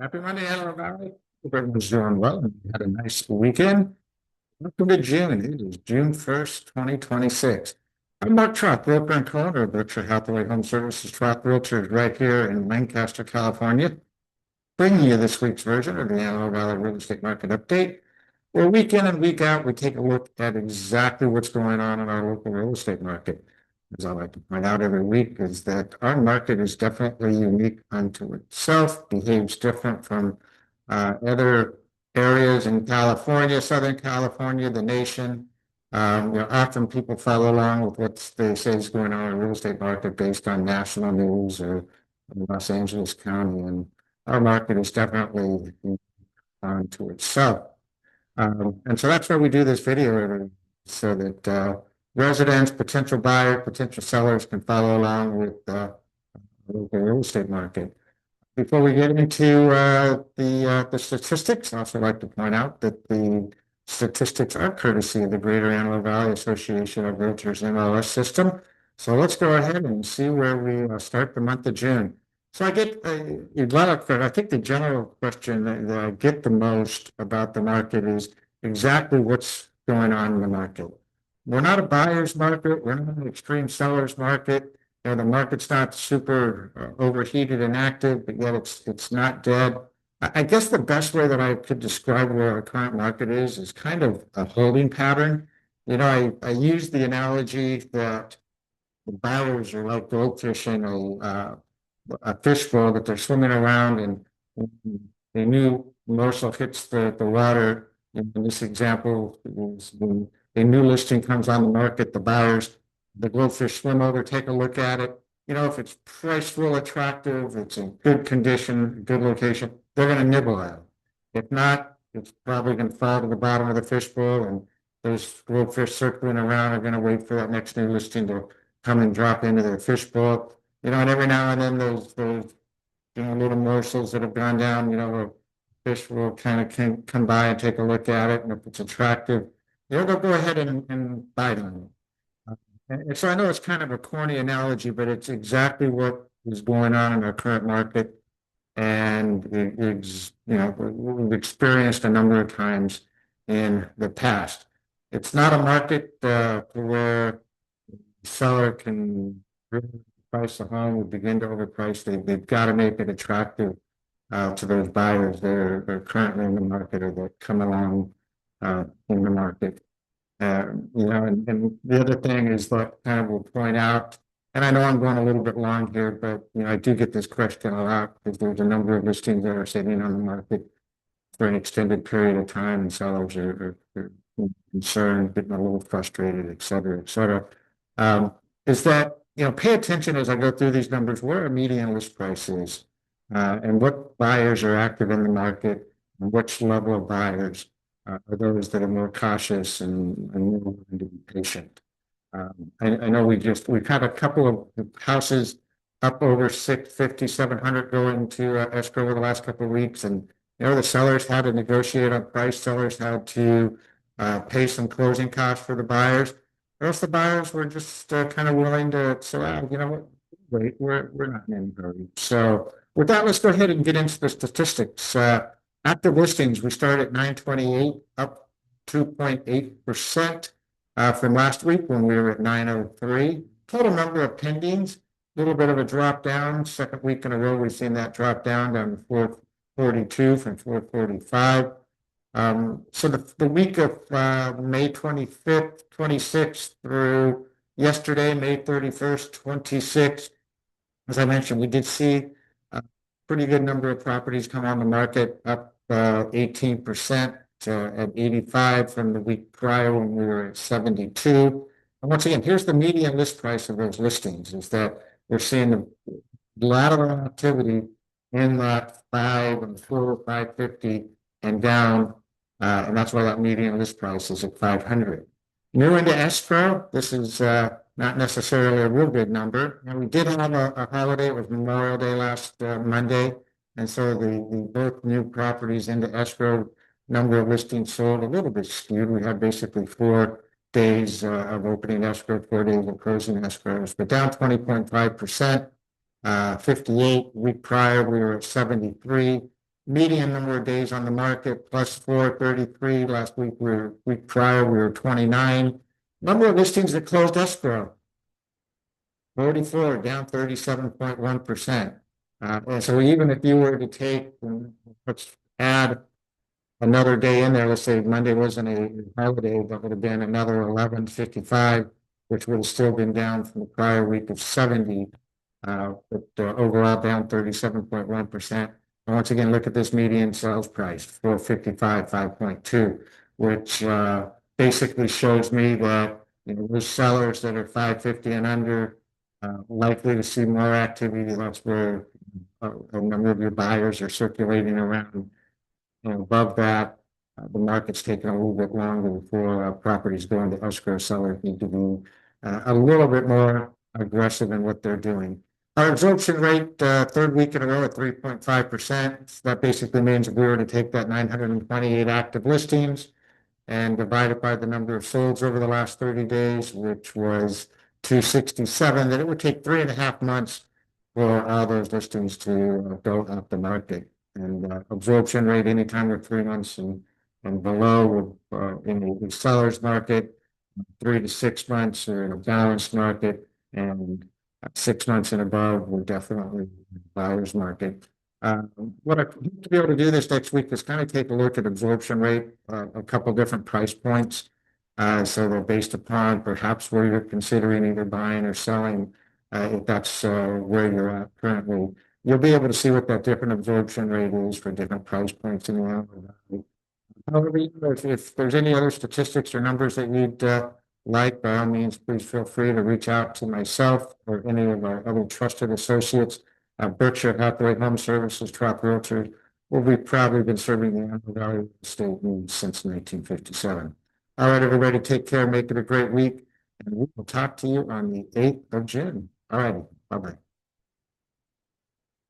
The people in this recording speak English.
Happy Monday, Antelope Valley. Hope everyone's doing well and had a nice weekend. Welcome to June. It is June 1st, 2026. I'm Mark Troth, broker and co-owner of Berkshire Hathaway HomeServices. Troth REALTORS right here in Lancaster, California, bringing you this week's version of the Antelope Valley Real Estate Market Update, where week in and week out, we take a look at exactly what's going on in our local real estate market. As I like to point out every week, is that our market is definitely unique unto itself, behaves different from other areas in California, Southern California, the nation. Often people follow along with what they say is going on in the real estate market based on national news or Los Angeles County, and our market is definitely unto itself. And so that's why we do this video, so that residents, potential buyers, potential sellers can follow along with the local real estate market. Before we get into the statistics, I also like to point out that the statistics are courtesy of the Greater Antelope Valley Association of Realtors MLS system. So let's go ahead and see where we start the month of June. So I get a lot of, I think the general question that I get the most about the market is exactly what's going on in the market. We're not a buyer's market. We're not an extreme seller's market. The market's not super overheated and active, but yet it's not dead. I guess the best way that I could describe where our current market is kind of a holding pattern. I use the analogy that the buyers are like goldfish in a fishbowl that they're swimming around, and the new morsel hits the water. In this example, is when a new listing comes on the market, the goldfish swim over, take a look at it. If it's priced real attractive, it's in good condition, good location, they're going to nibble at it. If not, it's probably going to fall to the bottom of the fishbowl, and those goldfish circling around are going to wait for that next new listing to come and drop into their fishbowl. And every now and then those little morsels that have gone down, a fish will kind of come by and take a look at it, and if it's attractive, they'll go ahead and bite on it. And so I know it's kind of a corny analogy, but it's exactly what is going on in our current market. And we've experienced a number of times in the past. It's not a market where the seller can really price the home or begin to overprice. They've got to make it attractive to those buyers that are currently in the market or that come along in the market. And the other thing is that kind of will point out, and I know I'm going a little bit long here, but I do get this question a lot because there's a number of listings that are sitting on the market for an extended period of time, and sellers are concerned, getting a little frustrated, et cetera, et cetera. Is that, pay attention as I go through these numbers, where our median list price is, and what buyers are active in the market, and which level of buyers are those that are more cautious and more willing to be patient. I know we've had a couple of houses up over 650, 700 go into escrow over the last couple of weeks, and the sellers had to negotiate on price. Sellers had to pay some closing costs for the buyers. Or else the buyers were just kind of willing to say, what, wait, we're not in any hurry. So with that, let's go ahead and get into the statistics. Active listings, we started at 928, up 2.8% from last week when we were at 903. Total number of pendings, a little bit of a drop down. Second week in a row, we've seen that drop down to 442 from 445. So the week of May 25th, 26th through yesterday, May 31st, 26th, as I mentioned, we did see a pretty good number of properties come on the market, up 18% at 85 from the week prior when we were at 72. And once again, here's the median list price of those listings, is that we're seeing a lot of activity in that 5 and 4, 550 and down. And that's why that median list price is at 500. New into escrow, this is not necessarily a real good number. And we did have a holiday. It was Memorial Day last Monday. And so the both new properties into escrow, number of listings sold, a little bit skewed. We had basically 4 days of opening escrow, 4 days of closing escrows, but down 20.5%. 58 week prior, we were at 73. median number of days on the market, plus 433. Last week, week prior, we were 29. Number of listings that closed escrow, 44, down 37.1%. And so even if you were to take, let's add another day in there, let's say Monday wasn't a holiday, that would have been another 1155, which would have still been down from the prior week of 70. But overall down 37.1%. And once again, look at this median sales price, 455, 5.2, which basically shows me that those sellers that are 550 and under likely to see more activity. That's where a number of your buyers are circulating around. Above that, the market's taking a little bit longer before properties go into escrow. Sellers need to be a little bit more aggressive in what they're doing. Our absorption rate, third week in a row at 3.5%. That basically means if we were to take that 928 active listings and divide it by the number of solds over the last 30 days, which was 267, that it would take 3.5 months for all those listings to go off the market. And absorption rate anytime we're 3 months and below in the seller's market, 3 to 6 months are in a balanced market, and 6 months and above, we're definitely in the buyer's market. What I hope to be able to do this next week is kind of take a look at absorption rate, a couple different price points. So they're based upon perhaps where you're considering either buying or selling, if that's where you're at currently. You'll be able to see what that different absorption rate is for different price points in the Antelope Valley. However, if there's any other statistics or numbers that you'd like, by all means, please feel free to reach out to myself or any of our other trusted associates. Berkshire, Hathaway, HomeServices, Troth REALTORS. We've probably been serving the Antelope Valley state needs since 1957. All right, everybody, take care. Make it a great week. And we will talk to you on the 8th of June. All righty. Bye-bye.